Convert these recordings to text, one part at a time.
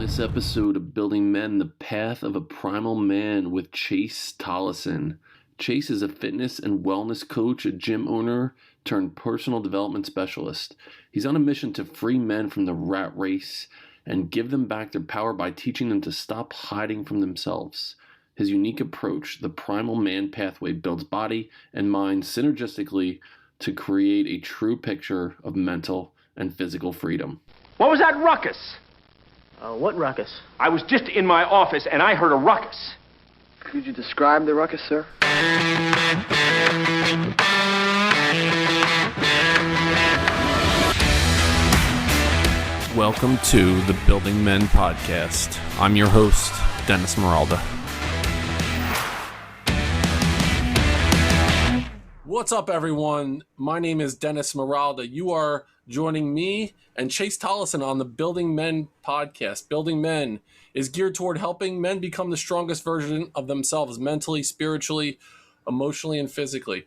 this episode of Building Men, the Path of a Primal Man with Chase Tolleson. Chase is a fitness and wellness coach, a gym owner turned personal development specialist. He's on a mission to free men from the rat race and give them back their power by teaching them to stop hiding from themselves. His unique approach, the Primal Man Pathway, builds body and mind synergistically to create a true picture of mental and physical freedom. What was that ruckus? What ruckus? I was just in my office and I heard a ruckus. Could you describe the ruckus, sir? Welcome to the Building Men Podcast. I'm your host, Dennis Meralda. What's up, everyone? My name is Dennis Meralda. You are joining me and Chase Tolleson on the Building Men Podcast. Building Men is geared toward helping men become the strongest version of themselves mentally, spiritually, emotionally, and physically.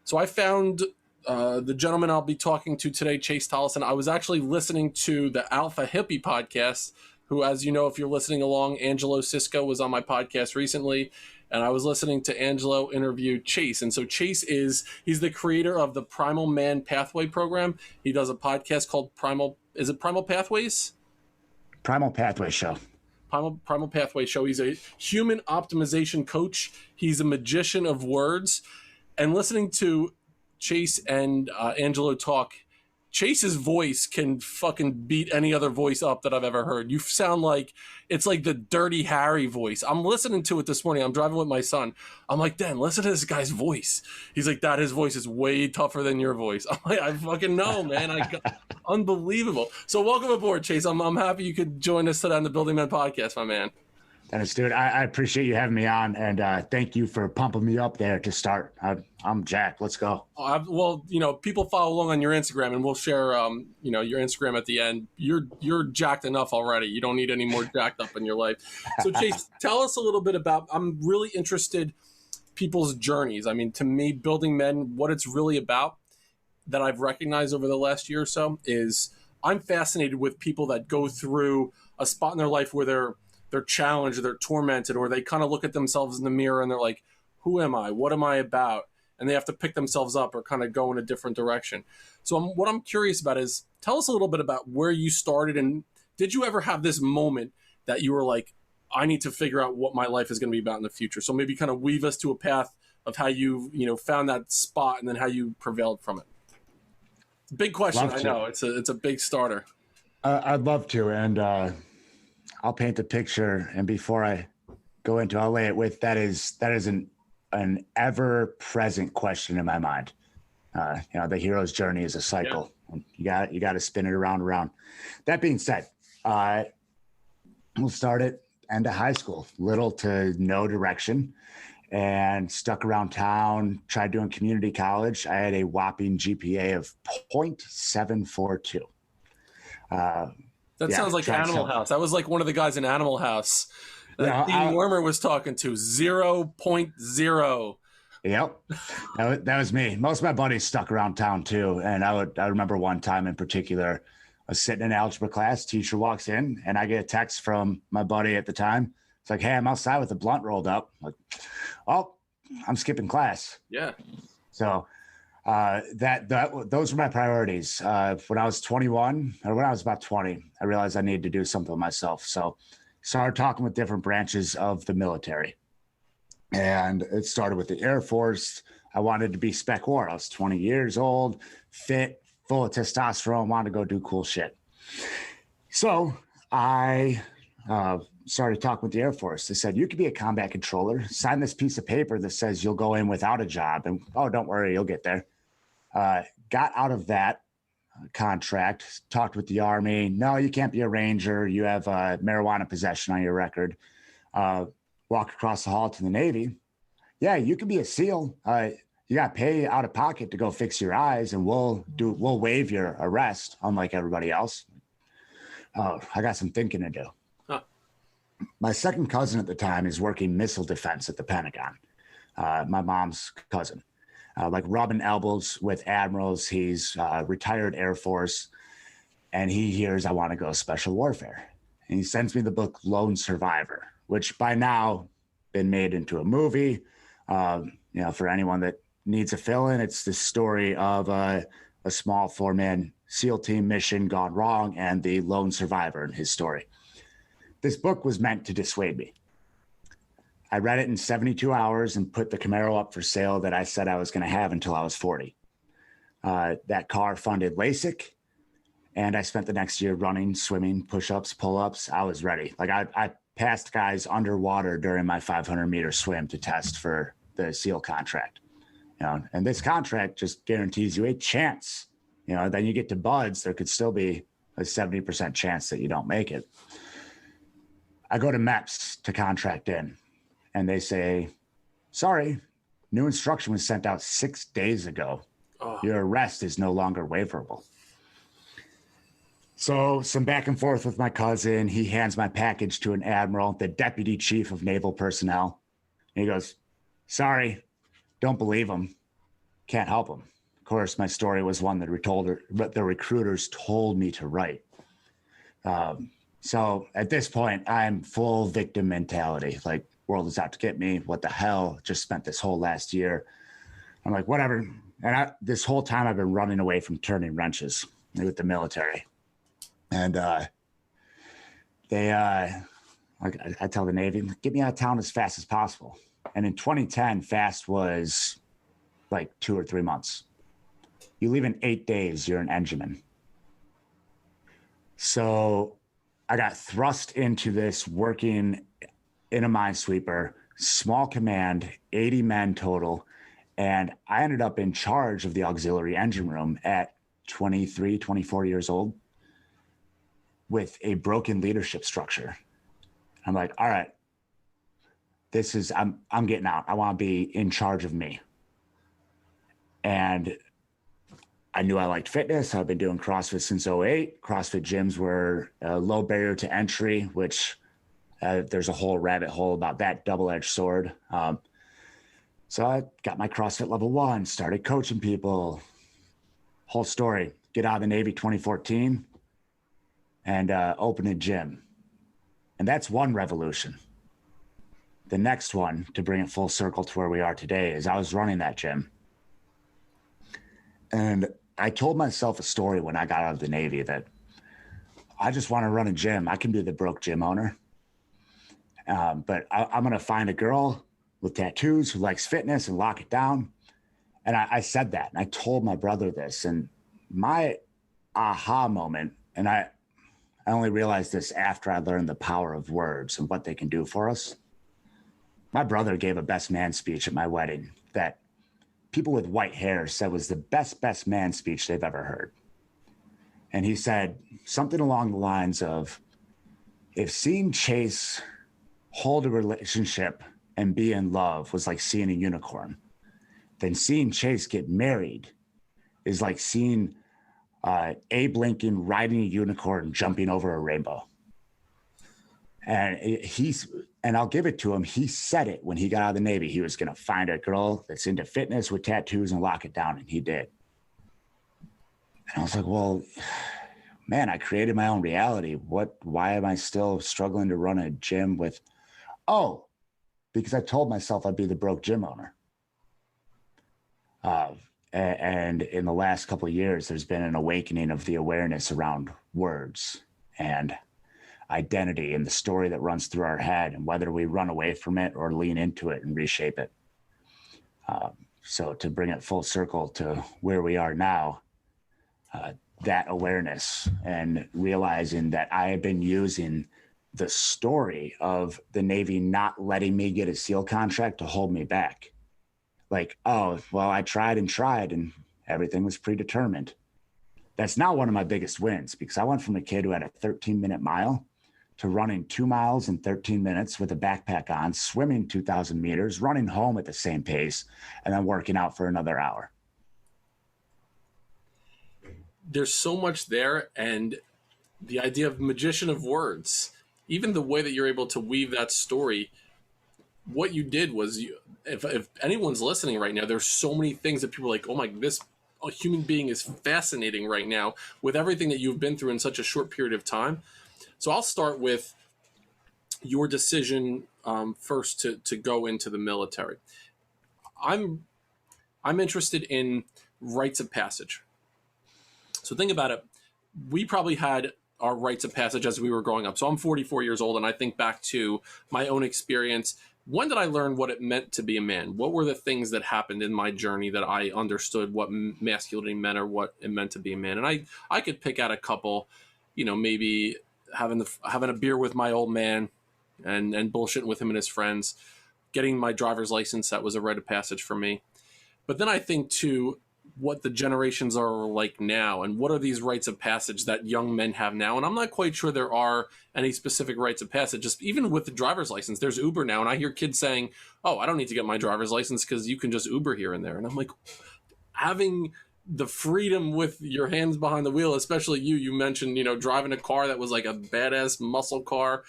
So I found the gentleman I'll be talking to today, Chase Tolleson. I was actually listening to the Alpha Hippie podcast, who, as you know, if you're listening along, Angelo Cisco was on my podcast recently, and I was listening to Angelo interview Chase. And so Chase he's the creator of the Primal Man Pathway program. He does a podcast called Primal Pathways? Primal Pathway Show. Primal Pathway Show. He's a human optimization coach. He's a magician of words. And listening to Chase and Angelo talk, Chase's voice can fucking beat any other voice up that I've ever heard. You sound like it's like the Dirty Harry voice. I'm listening to it this morning. I'm driving with my son. I'm like, Dan, listen to this guy's voice. He's like, Dad, his voice is way tougher than your voice. I'm like, I fucking know, man. Unbelievable. So welcome aboard, Chase. I'm happy you could join us today on the Building Men Podcast, my man. Dennis, dude, I appreciate you having me on, and thank you for pumping me up there to start. I'm jacked. Let's go. Well, people follow along on your Instagram, and we'll share, your Instagram at the end. You're jacked enough already. You don't need any more jacked up in your life. So, Chase, tell us a little bit about. I'm really interested people's journeys. I mean, to me, Building Men, what it's really about, that I've recognized over the last year or so, is I'm fascinated with people that go through a spot in their life where they're challenged, or they're tormented, or they kind of look at themselves in the mirror and they're like, who am I? What am I about? And they have to pick themselves up or kind of go in a different direction. So what I'm curious about is, tell us a little bit about where you started, and did you ever have this moment that you were like, I need to figure out what my life is going to be about in the future? So maybe kind of weave us to a path of how you found that spot and then how you prevailed from it. Big question. I know it's a big starter. I'd love to. And, I'll paint the picture, and before I go into, I'll lay it with that is an ever-present question in my mind. The hero's journey is a cycle. Yeah. You got to spin it around and around. That being said, we'll start at end of high school, little to no direction, and stuck around town. Tried doing community college. I had a whopping GPA of 0.742. That sounds like Animal House. That was like one of the guys in Animal House that Dean Wormer was talking to. 0.0. Yep. That was me. Most of my buddies stuck around town too. And I remember one time in particular, I was sitting in algebra class, teacher walks in, and I get a text from my buddy at the time. It's like, hey, I'm outside with a blunt rolled up. I'm like, oh, I'm skipping class. Yeah. So those were my priorities. When I was 21, or when I was about 20, I realized I needed to do something with myself. So started talking with different branches of the military. And it started with the Air Force. I wanted to be Spec War. I was 20 years old, fit, full of testosterone, wanted to go do cool shit. So I started talking with the Air Force. They said, you could be a combat controller. Sign this piece of paper that says you'll go in without a job. And, oh, don't worry, you'll get there. Got out of that contract, talked with the Army. No, you can't be a Ranger. You have marijuana possession on your record. Walk across the hall to the Navy. Yeah, you could be a SEAL. You got to pay out of pocket to go fix your eyes, and we'll waive your arrest, unlike everybody else. Oh, I got some thinking to do. Huh. My second cousin at the time is working missile defense at the Pentagon. My mom's cousin. Like rubbing elbows with admirals. He's retired Air Force, and he hears I want to go special warfare. and he sends me the book Lone Survivor, which by now been made into a movie. For anyone that needs a fill-in, it's the story of a small 4-man SEAL team mission gone wrong and the lone survivor and his story. This book was meant to dissuade me. I read it in 72 hours and put the Camaro up for sale that I said I was going to have until I was 40. That car funded LASIK, and I spent the next year running, swimming, push-ups, pull-ups. I was ready. Like I passed guys underwater during my 500-meter swim to test for the SEAL contract. And this contract just guarantees you a chance. Then you get to buds, there could still be a 70% chance that you don't make it. I go to MEPS to contract in, and they say, sorry, new instruction was sent out 6 days ago. Oh. Your arrest is no longer waiverable. So some back and forth with my cousin. He hands my package to an admiral, the deputy chief of naval personnel. And he goes, sorry, don't believe him. Can't help him. Of course, my story was one that the recruiters told me to write. So at this point, I'm full victim mentality. Like, world is out to get me. What the hell? Just spent this whole last year. I'm like, whatever. And this whole time I've been running away from turning wrenches with the military. And I tell the Navy, get me out of town as fast as possible. And in 2010, fast was like 2 or 3 months. You leave in 8 days, you're an engineman. So I got thrust into this working in a minesweeper, small command, 80 men total. And I ended up in charge of the auxiliary engine room at 23, 24 years old with a broken leadership structure. I'm like, all right, I'm getting out. I want to be in charge of me. And I knew I liked fitness. I've been doing CrossFit since 2008. CrossFit gyms were a low barrier to entry, which there's a whole rabbit hole about that double-edged sword. So I got my CrossFit level 1, started coaching people. Whole story. Get out of the Navy 2014 and open a gym. And that's one revolution. The next one, to bring it full circle to where we are today, is I was running that gym. And I told myself a story when I got out of the Navy that I just want to run a gym. I can be the broke gym owner. But I'm going to find a girl with tattoos who likes fitness and lock it down. And I said that, and I told my brother this, and my aha moment, and I only realized this after I learned the power of words and what they can do for us. My brother gave a best man speech at my wedding that people with white hair said was the best man speech they've ever heard. And he said something along the lines of, if seeing Chase hold a relationship and be in love was like seeing a unicorn, then seeing Chase get married is like seeing Abe Lincoln riding a unicorn jumping over a rainbow. And I'll give it to him. He said it when he got out of the Navy. He was going to find a girl that's into fitness with tattoos and lock it down. And he did. And I was like, well, man, I created my own reality. Why am I still struggling to run a gym with, because I told myself I'd be the broke gym owner. And in the last couple of years, there's been an awakening of the awareness around words and identity and the story that runs through our head, and whether we run away from it or lean into it and reshape it. So to bring it full circle to where we are now, that awareness and realizing that I have been using the story of the Navy not letting me get a SEAL contract to hold me back. Like, I tried and everything was predetermined. That's not one of my biggest wins, because I went from a kid who had a 13-minute mile to running 2 miles in 13 minutes with a backpack on, swimming 2,000 meters, running home at the same pace, and then working out for another hour. There's so much there, and the idea of magician of words, even the way that you're able to weave that story, what you did was, if anyone's listening right now, there's so many things that people are like, oh my, this human being is fascinating right now with everything that you've been through in such a short period of time. So I'll start with your decision first to go into the military. I'm interested in rites of passage. So think about it. We probably had our rites of passage as we were growing up. So I'm 44 years old, and I think back to my own experience. When did I learn what it meant to be a man? What were the things that happened in my journey that I understood what masculinity meant or what it meant to be a man? And I could pick out a couple, maybe having a beer with my old man and bullshitting with him and his friends, getting my driver's license. That was a rite of passage for me. But then I think too, what the generations are like now, and what are these rites of passage that young men have now. And I'm not quite sure there are any specific rites of passage. Just even with the driver's license, there's Uber now, and I hear kids saying, oh, I don't need to get my driver's license because you can just Uber here and there. And I'm like, having the freedom with your hands behind the wheel, especially you mentioned, driving a car that was like a badass muscle car.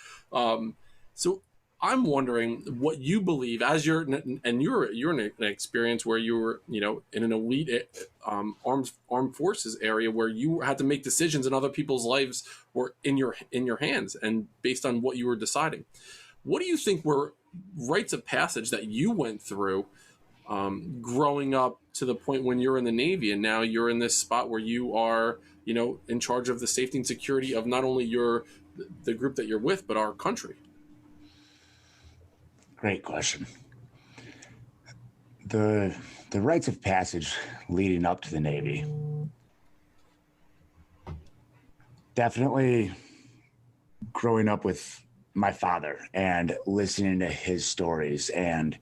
So I'm wondering what you believe as you're in an experience where you were, in an elite armed forces area where you had to make decisions and other people's lives were in your hands and based on what you were deciding. What do you think were rites of passage that you went through growing up to the point when you're in the Navy and now you're in this spot where you are, in charge of the safety and security of not only the group that you're with, but our country? Great question. The rites of passage leading up to the Navy, definitely growing up with my father and listening to his stories. And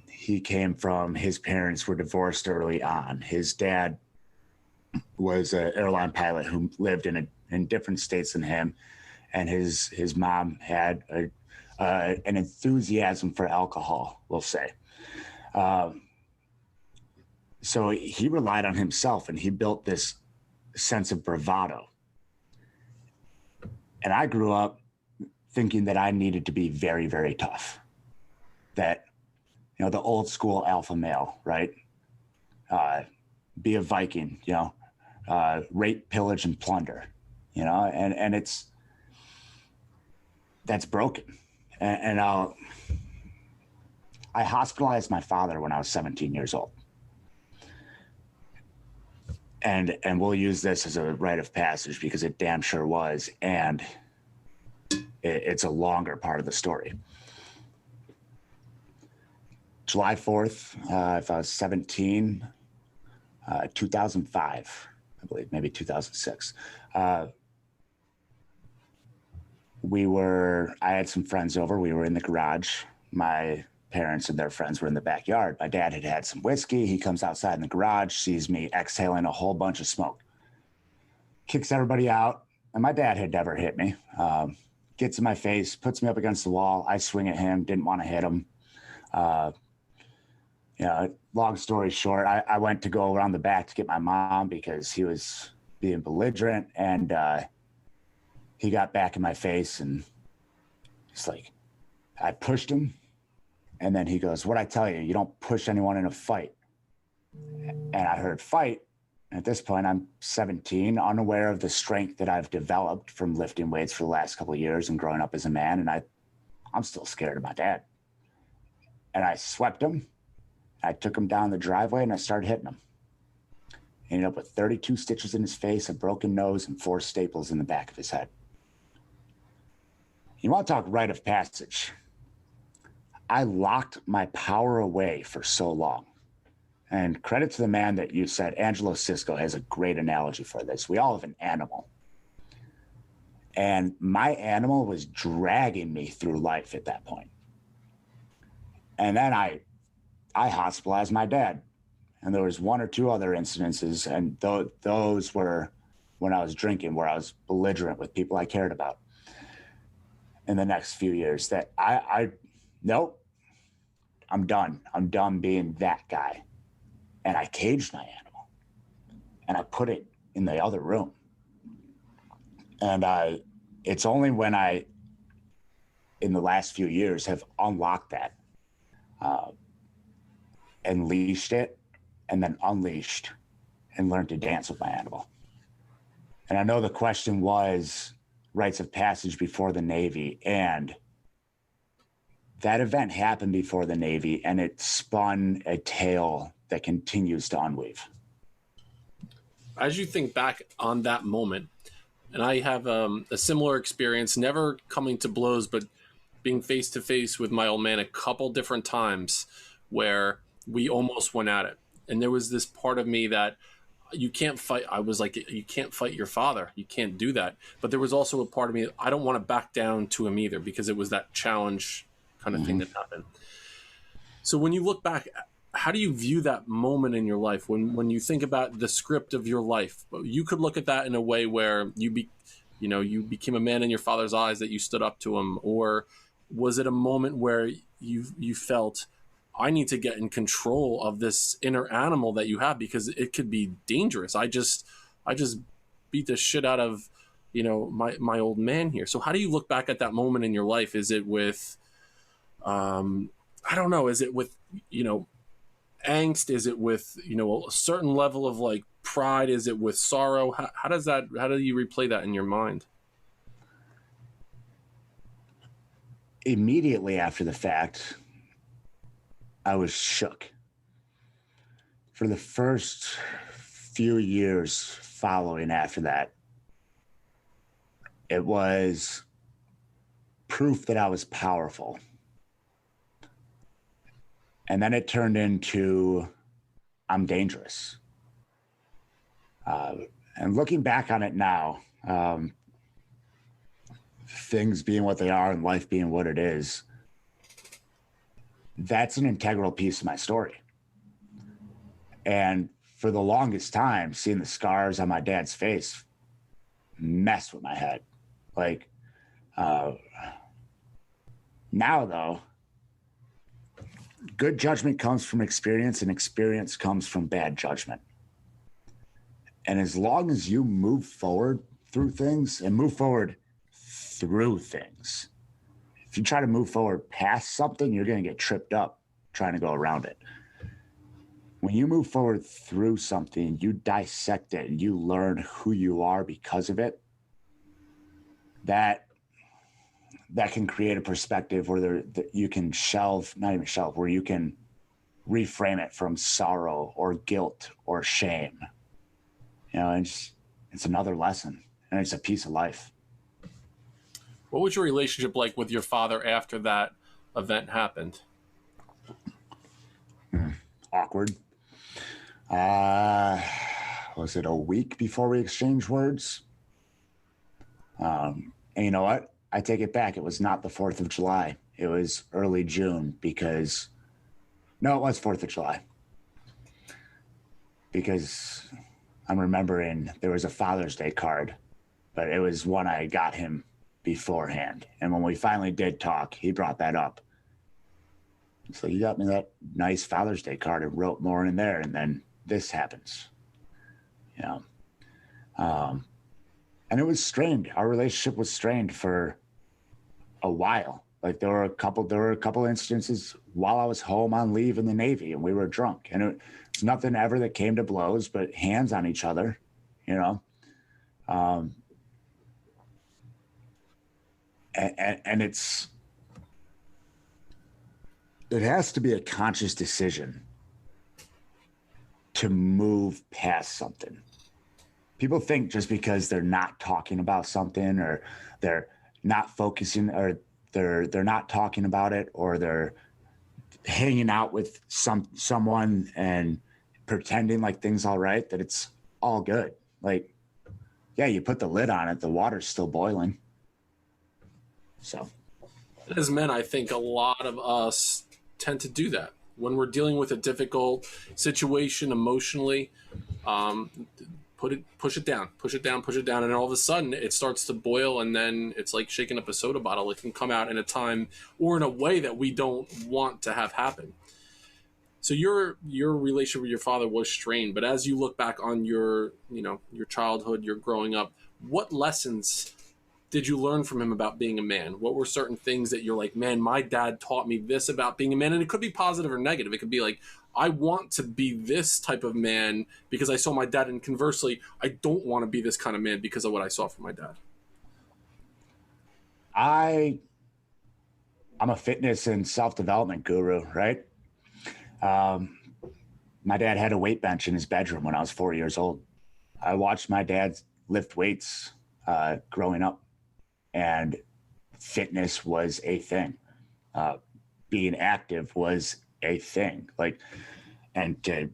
he came from, his parents were divorced early on. His dad was an airline pilot who lived in different states than him. And his mom had an enthusiasm for alcohol, we'll say. So he relied on himself and he built this sense of bravado. And I grew up thinking that I needed to be very, very tough. That, the old school alpha male, right? Be a Viking, rape, pillage, and plunder, and that's broken. And I hospitalized my father when I was 17 years old. And we'll use this as a rite of passage because it damn sure was. And it's a longer part of the story. July 4th, if I was 17, 2005, I believe, maybe 2006. I had some friends over. We were in the garage. My parents and their friends were in the backyard. My dad had some whiskey. He comes outside in the garage, sees me exhaling a whole bunch of smoke, kicks everybody out. And my dad had never hit me. Gets in my face, puts me up against the wall. I swing at him, didn't want to hit him. Long story short, I went to go around the back to get my mom because he was being belligerent, and he got back in my face, and it's like, I pushed him, and then he goes, "What'd I tell you? You don't push anyone in a fight." And I heard fight. At this point, I'm 17, unaware of the strength that I've developed from lifting weights for the last couple of years and growing up as a man, and I'm still scared of my dad. And I swept him. I took him down the driveway, and I started hitting him. Ended up with 32 stitches in his face, a broken nose, and 4 staples in the back of his head. You want to talk rite of passage? I locked my power away for so long. And credit to the man that you said, Angelo Cisco has a great analogy for this. We all have an animal. And my animal was dragging me through life at that point. And then I hospitalized my dad. And there was 1 or 2 other incidences, and those were when I was drinking, where I was belligerent with people I cared about. In the next few years, that nope, I'm done. I'm done being that guy. And I caged my animal, and I put it in the other room. And it's only when in the last few years, have unlocked that, and leashed it, and then unleashed and learned to dance with my animal. And I know the question was rites of passage before the Navy, and that event happened before the Navy, and it spun a tale that continues to unweave. As you think back on that moment, and I have a similar experience, never coming to blows, but being face to face with my old man a couple different times where we almost went at it. And there was this part of me that you can't fight. I was like, you can't fight your father. You can't do that. But there was also a part of me, I don't want to back down to him either, because it was that challenge kind of thing that happened. So when you look back, how do you view that moment in your life? When you think about the script of your life, you could look at that in a way where you became a man in your father's eyes, that you stood up to him, or was it a moment where you felt, I need to get in control of this inner animal that you have, because it could be dangerous. I just beat the shit out of, my old man here. So how do you look back at that moment in your life? Is it with, I don't know, is it with, angst? Is it with, a certain level of like pride? Is it with sorrow? How do you replay that in your mind? Immediately after the fact, I was shook. For the first few years following after that, it was proof that I was powerful. And then it turned into, I'm dangerous. And looking back on it now, things being what they are and life being what it is, that's an integral piece of my story. And for the longest time, seeing the scars on my dad's face messed with my head. Like, now though, good judgment comes from experience, and experience comes from bad judgment. And as long as you move forward through things, and move forward through things, if you try to move forward past something, you're going to get tripped up trying to go around it. When you move forward through something, you dissect it and you learn who you are because of it. That can create a perspective where you can where you can reframe it from sorrow or guilt or shame. It's another lesson, and it's a piece of life. What was your relationship like with your father after that event happened? Awkward. Was it a week before we exchanged words? And you know what? I take it back. It was not the 4th of July. It was early June it was 4th of July. Because I'm remembering there was a Father's Day card, but it was one I got him beforehand. And when we finally did talk, he brought that up. So you got me that nice Father's Day card and wrote more in there, and then this happens. And it was strained. Our relationship was strained for a while. Like there were a couple instances while I was home on leave in the Navy and we were drunk, and it was nothing ever that came to blows, but hands on each other, and it has to be a conscious decision to move past something. People think just because they're not talking about something, or they're not focusing, or they're not talking about it, or they're hanging out with someone and pretending like things all right, that it's all good. Like, yeah, you put the lid on it, the water's still boiling. So as men, I think a lot of us tend to do that when we're dealing with a difficult situation emotionally. Push it down, and all of a sudden it starts to boil, and then it's like shaking up a soda bottle. It can come out in a time or in a way that we don't want to have happen. So your relationship with your father was strained, but as you look back on your childhood, your growing up, what lessons did you learn from him about being a man? What were certain things that you're like, man, my dad taught me this about being a man? And it could be positive or negative. It could be like, I want to be this type of man because I saw my dad, and conversely, I don't want to be this kind of man because of what I saw from my dad. I'm a fitness and self-development guru, right? My dad had a weight bench in his bedroom when I was 4 years old. I watched my dad lift weights growing up, and fitness was a thing. Being active was a thing. Like, and to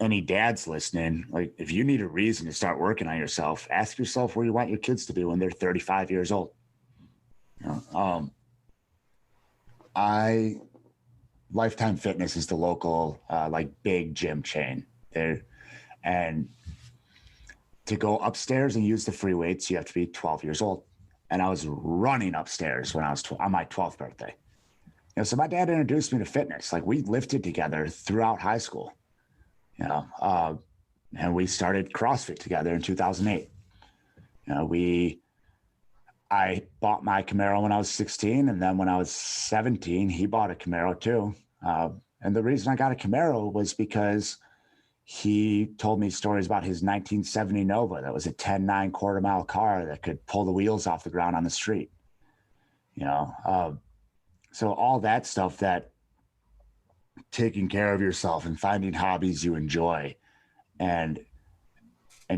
any dads listening, like, if you need a reason to start working on yourself, ask yourself where you want your kids to be when they're 35 years old. Lifetime Fitness is the local like big gym chain there, and to go upstairs and use the free weights, you have to be 12 years old. And I was running upstairs when I was on my 12th birthday. So my dad introduced me to fitness. Like, we lifted together throughout high school, and we started CrossFit together in 2008. I bought my Camaro when I was 16, and then when I was 17, he bought a Camaro too. And the reason I got a Camaro was because he told me stories about his 1970 Nova that was a 10.9 quarter-mile car that could pull the wheels off the ground on the street. So all that stuff, that taking care of yourself and finding hobbies you enjoy and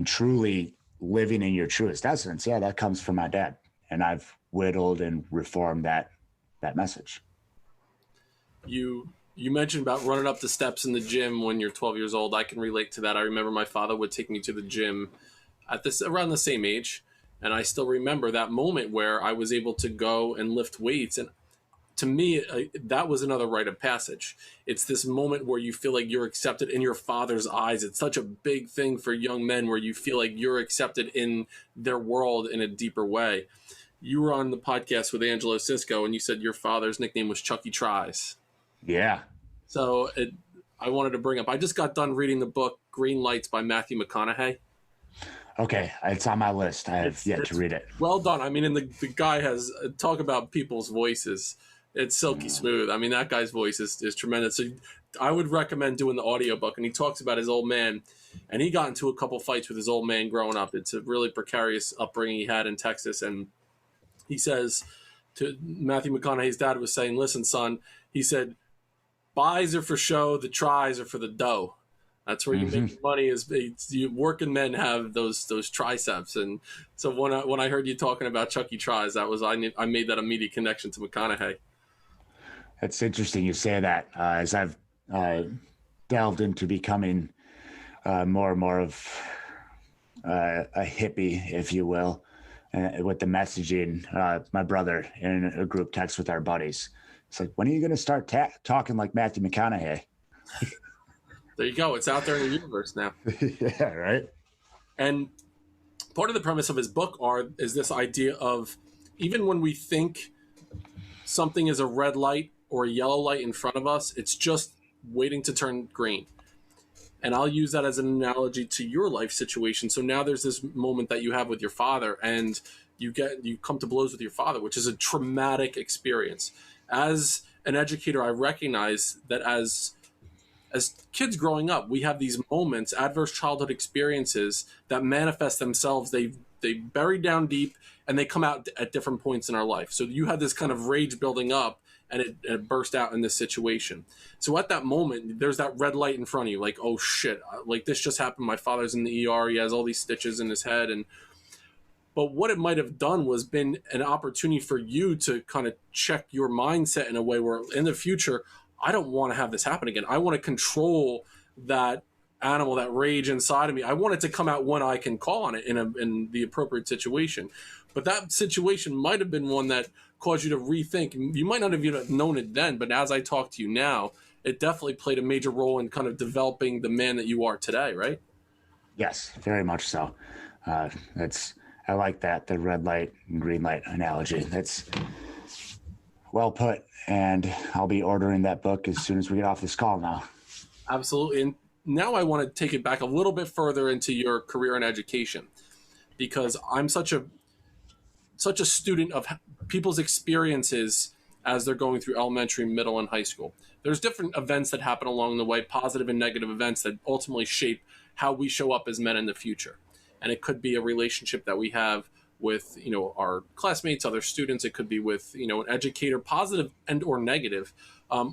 truly living in your truest essence, yeah, that comes from my dad. And I've whittled and reformed that message. You mentioned about running up the steps in the gym when you're 12 years old. I can relate to that. I remember my father would take me to the gym around the same age. And I still remember that moment where I was able to go and lift weights. And to me, that was another rite of passage. It's this moment where you feel like you're accepted in your father's eyes. It's such a big thing for young men, where you feel like you're accepted in their world in a deeper way. You were on the podcast with Angelo Cisco, and you said your father's nickname was Chucky Tries. Yeah. So I wanted to bring up, I just got done reading the book Green Lights by Matthew McConaughey. Okay, it's on my list. I have yet to read it. Well done. I mean, and the guy has, talk about people's voices. It's silky smooth. I mean, that guy's voice is tremendous. So I would recommend doing the audiobook. And he talks about his old man, and he got into a couple fights with his old man growing up. It's a really precarious upbringing he had in Texas. And he says to Matthew McConaughey's dad was saying, listen, son, he said, buys are for show, the tries are for the dough. That's where you make your money. You working men have those triceps. And so when I heard you talking about Chucky Tries, I made that immediate connection to McConaughey. It's interesting you say that. As I've delved into becoming more and more of a hippie, if you will, with the messaging, my brother in a group text with our buddies, it's like, when are you going to start talking like Matthew McConaughey? There you go. It's out there in the universe now. Yeah, right. And part of the premise of his book is this idea of, even when we think something is a red light or a yellow light in front of us, it's just waiting to turn green. And I'll use that as an analogy to your life situation. So now there's this moment that you have with your father, and you come to blows with your father, which is a traumatic experience. As an educator, I recognize that as kids growing up, we have these moments, adverse childhood experiences that manifest themselves. They bury down deep, and they come out at different points in our life. So you had this kind of rage building up, and it burst out in this situation. So at that moment, there's that red light in front of you, like, oh shit, like this just happened. My father's in the ER. He has all these stitches in his head. But what it might have done was been an opportunity for you to kind of check your mindset in a way where in the future, I don't want to have this happen again. I want to control that animal, that rage inside of me. I want it to come out when I can call on it in the appropriate situation. But that situation might have been one that caused you to rethink. You might not have even known it then, but as I talk to you now, it definitely played a major role in kind of developing the man that you are today, right? Yes, very much so. I like that, the red light and green light analogy. That's well put. And I'll be ordering that book as soon as we get off this call now. Absolutely. And now I want to take it back a little bit further into your career and education, because I'm such such a student of people's experiences as they're going through elementary, middle, and high school. There's different events that happen along the way, positive and negative events that ultimately shape how we show up as men in the future. And it could be a relationship that we have with, our classmates, other students. It could be with, an educator, positive and or negative,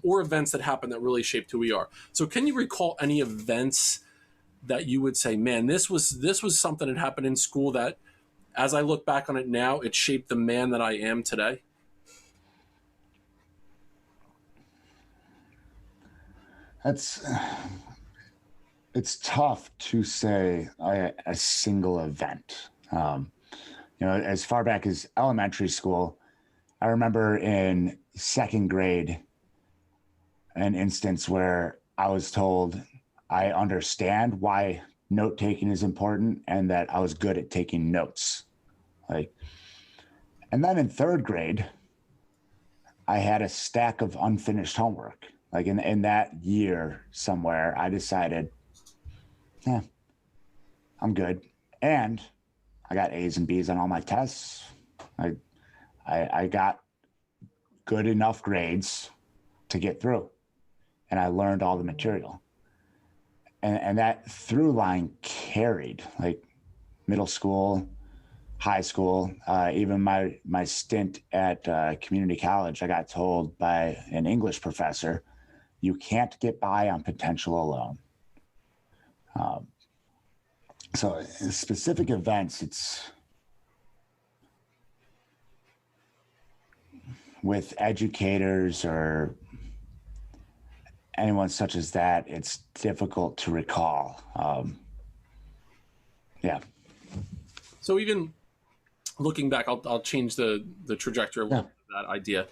or events that happen that really shaped who we are. So can you recall any events that you would say, man, this was something that happened in school that, as I look back on it now, it shaped the man that I am today? It's tough to say a single event. As far back as elementary school, I remember in second grade, an instance where I was told I understand why note taking is important and that I was good at taking notes. And then in third grade, I had a stack of unfinished homework. In that year somewhere, I decided, I'm good. And I got A's and B's on all my tests. I got good enough grades to get through. And I learned all the material. And that through line carried, middle school, high school, even my stint at community college. I got told by an English professor, you can't get by on potential alone. So in specific events, it's with educators or anyone such as that, it's difficult to recall. So even looking back, I'll change the trajectory of that idea.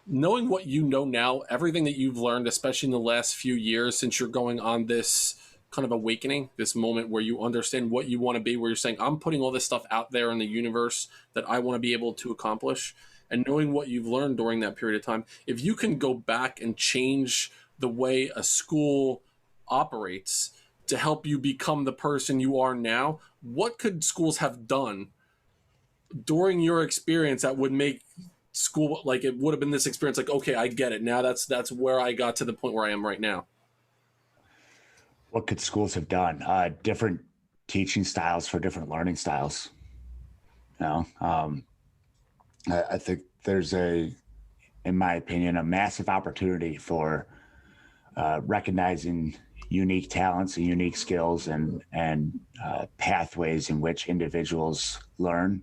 Knowing what you know now, everything that you've learned, especially in the last few years, since you're going on this kind of awakening, this moment where you understand what you want to be, where you're saying, I'm putting all this stuff out there in the universe that I want to be able to accomplish, and knowing what you've learned during that period of time, if you can go back and change the way a school operates to help you become the person you are now, what could schools have done during your experience that would make school, it would have been this experience, okay, I get it now, that's where I got to the point where I am right now? What could schools have done? Different teaching styles for different learning styles. I think there's in my opinion, a massive opportunity for recognizing unique talents and unique skills and pathways in which individuals learn,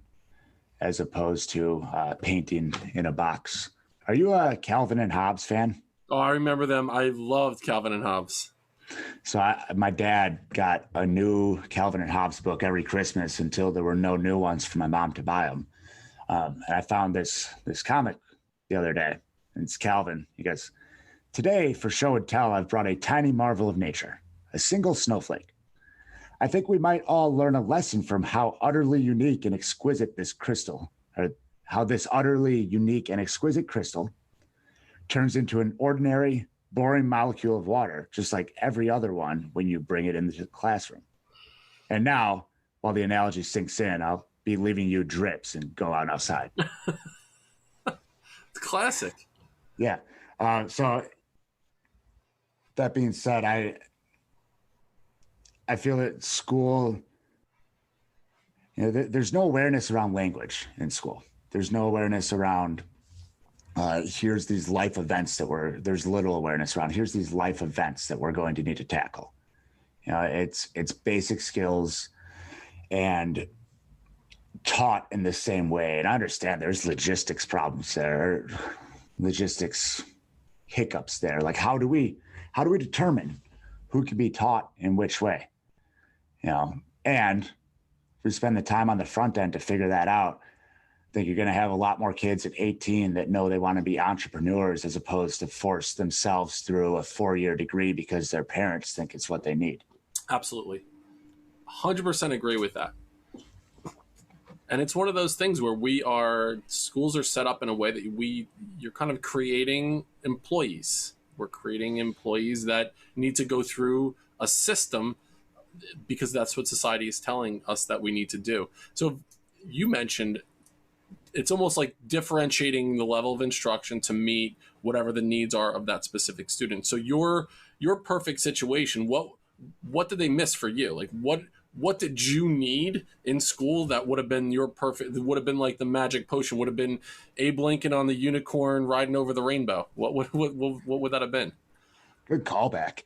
as opposed to painting in a box. Are you a Calvin and Hobbes fan? Oh, I remember them. I loved Calvin and Hobbes. So my dad got a new Calvin and Hobbes book every Christmas until there were no new ones for my mom to buy them. And I found this comic the other day, and it's Calvin. He goes, "Today, for show and tell, I've brought a tiny marvel of nature, a single snowflake. I think we might all learn a lesson from how utterly unique and exquisite this crystal, or how this utterly unique and exquisite crystal turns into an ordinary, boring molecule of water, just like every other one when you bring it into the classroom. And now, while the analogy sinks in, I'll be leaving you drips and go out outside." It's classic. Yeah. So that being said, I feel that school, there's no awareness around language in school. There's no awareness around, here's these life events there's little awareness around. Here's these life events that we're going to need to tackle. It's basic skills and taught in the same way. And I understand there's logistics problems there, logistics hiccups there. How do we determine who can be taught in which way? And if we spend the time on the front end to figure that out, I think you're going to have a lot more kids at 18 that know they want to be entrepreneurs, as opposed to force themselves through a 4-year degree because their parents think it's what they need. Absolutely. 100% agree with that. And it's one of those things where schools are set up in a way that you're kind of creating employees. We're creating employees that need to go through a system because that's what society is telling us that we need to do. So you mentioned it's almost like differentiating the level of instruction to meet whatever the needs are of that specific student. So your perfect situation, what did they miss for you? Like what did you need in school that would have been your perfect, would have been like the magic potion, would have been Abe Lincoln on the unicorn riding over the rainbow? What would that have been? Good callback.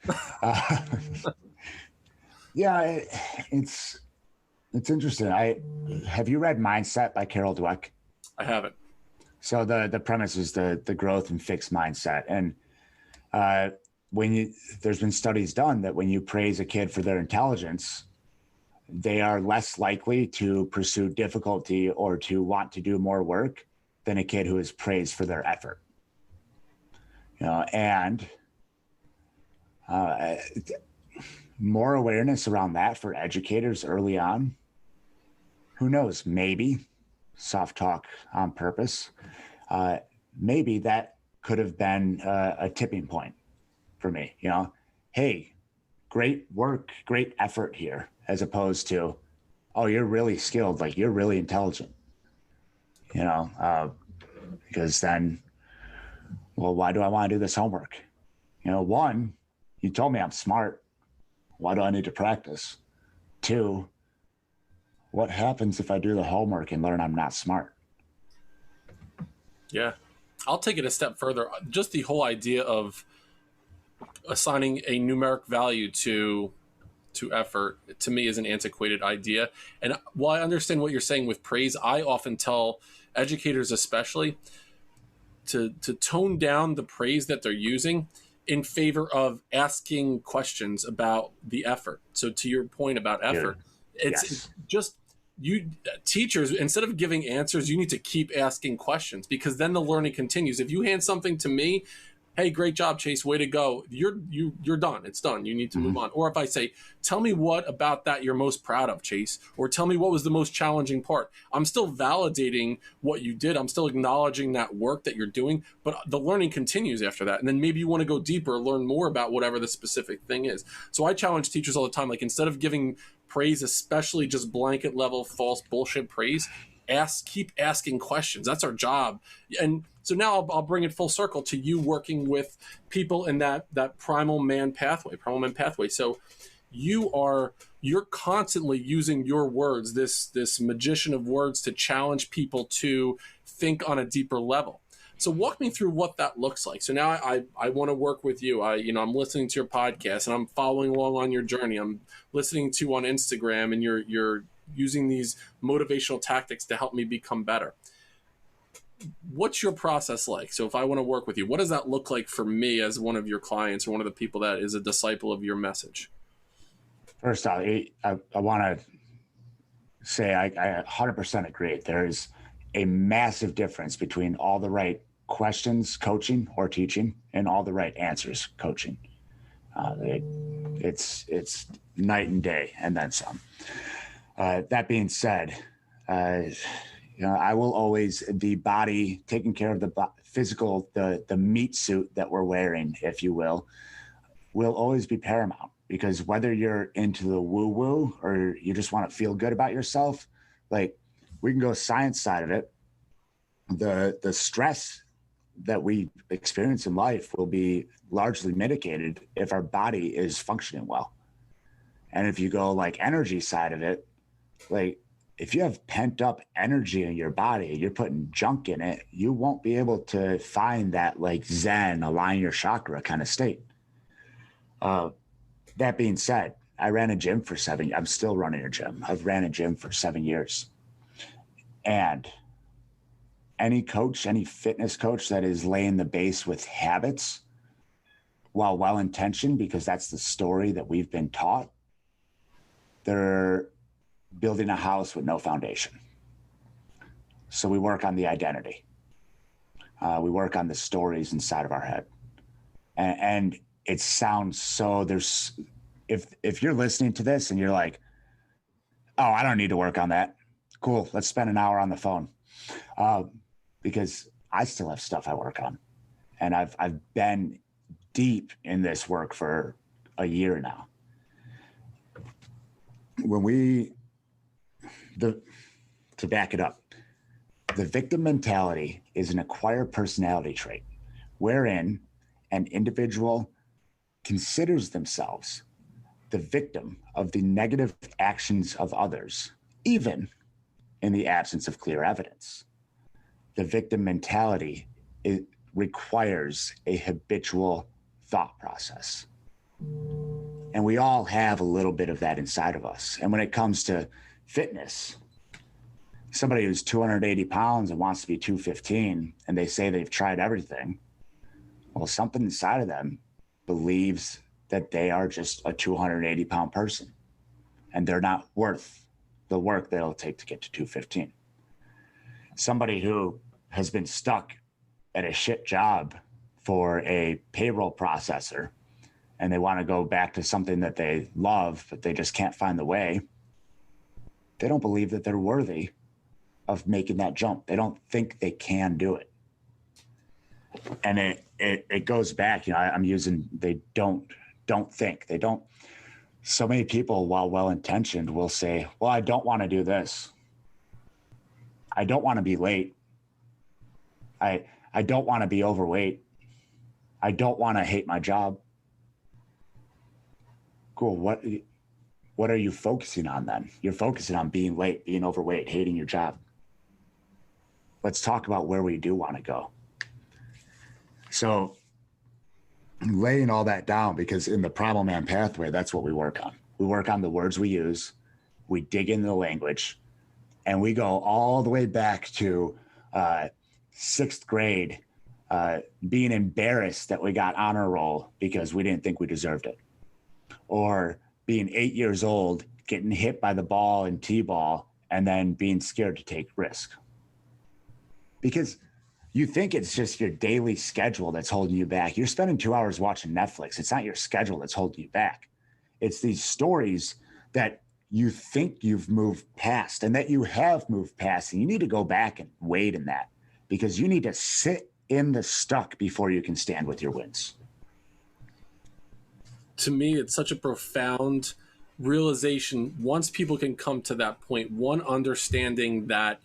Yeah, it's interesting. Have you read Mindset by Carol Dweck? I haven't. So the premise is the growth and fixed mindset. And there's been studies done that when you praise a kid for their intelligence, they are less likely to pursue difficulty or to want to do more work than a kid who is praised for their effort. And more awareness around that for educators early on. Who knows? Maybe soft talk on purpose. Maybe that could have been a tipping point for me. Hey, great work, great effort here, as opposed to, oh, you're really skilled, like you're really intelligent. Because then, well, why do I want to do this homework? One, you told me I'm smart. Why do I need to practice? Two, what happens if I do the homework and learn I'm not smart? Yeah. I'll take it a step further. Just the whole idea of assigning a numeric value to effort, to me, is an antiquated idea. And while I understand what you're saying with praise, I often tell educators especially to tone down the praise that they're using in favor of asking questions about the effort. So to your point about effort, it's just you teachers, instead of giving answers, you need to keep asking questions, because then the learning continues. If you hand something to me, hey, great job, Chase, way to go, you're done. It's done. You need to move on. Or if I say, tell me what about that you're most proud of, Chase, or tell me what was the most challenging part, I'm still validating what you did. I'm still acknowledging that work that you're doing, but the learning continues after that. And then maybe you want to go deeper, learn more about whatever the specific thing is. So I challenge teachers all the time, like, instead of giving praise, especially just blanket level false bullshit praise, keep asking questions. That's our job. And so now I'll bring it full circle to you working with people in that Primal Man Pathway. So you're constantly using your words, this magician of words, to challenge people to think on a deeper level. So walk me through what that looks like. So now I want to work with you. I'm listening to your podcast and I'm following along on your journey. I'm listening to you on Instagram, and you're using these motivational tactics to help me become better. What's your process like? So if I want to work with you, what does that look like for me as one of your clients or one of the people that is a disciple of your message? First off, I want to say I 100% agree. There's a massive difference between all the right questions coaching or teaching and all the right answers coaching. It's night and day, and then some. That being said, I will always, the body, taking care of the physical, the meat suit that we're wearing, if you will always be paramount. Because whether you're into the woo-woo or you just want to feel good about yourself, like, we can go science side of it. The stress that we experience in life will be largely mitigated if our body is functioning well. And if you go like energy side of it, like, if you have pent up energy in your body, you're putting junk in it, you won't be able to find that like Zen, align your chakra kind of state. That being said, I ran a gym for 7 years. I'm still running a gym. I've ran a gym for 7 years. And any coach, any fitness coach that is laying the base with habits, while well-intentioned, because that's the story that we've been taught, they're building a house with no foundation. So we work on the identity. We work on the stories inside of our head. And it sounds so, if you're listening to this and you're like, oh, I don't need to work on that. Cool. Let's spend an hour on the phone. Because I still have stuff I work on. And I've been deep in this work for a year now. To back it up, The victim mentality is an acquired personality trait wherein an individual considers themselves the victim of the negative actions of others, even in the absence of clear evidence. The victim mentality requires a habitual thought process. And we all have a little bit of that inside of us. And when it comes to fitness, somebody who's 280 pounds and wants to be 215, and they say they've tried everything, well, something inside of them believes that they are just a 280 pound person and they're not worth the work that it'll take to get to 215. Somebody who has been stuck at a shit job for a payroll processor and they want to go back to something that they love, but they just can't find the way, they don't believe that they're worthy of making that jump. They don't think they can do it. And it goes back, I'm using, they don't think. They don't. So many people, while well-intentioned, will say, well, I don't want to do this. I don't want to be late. I don't want to be overweight. I don't want to hate my job. Cool. What are you focusing on then? You're focusing on being late, being overweight, hating your job. Let's talk about where we do want to go. So laying all that down, because in the Primal Man Pathway, that's what we work on. We work on the words we use. We dig into the language, and we go all the way back to sixth grade, being embarrassed that we got honor roll because we didn't think we deserved it. Or being 8 years old, getting hit by the ball in T-ball, and then being scared to take risk. Because you think it's just your daily schedule that's holding you back. You're spending 2 hours watching Netflix. It's not your schedule that's holding you back. It's these stories that you think you've moved past and that you have moved past. And you need to go back and wait in that, because you need to sit in the stuck before you can stand with your wins. To me, it's such a profound realization. Once people can come to that point, one, understanding that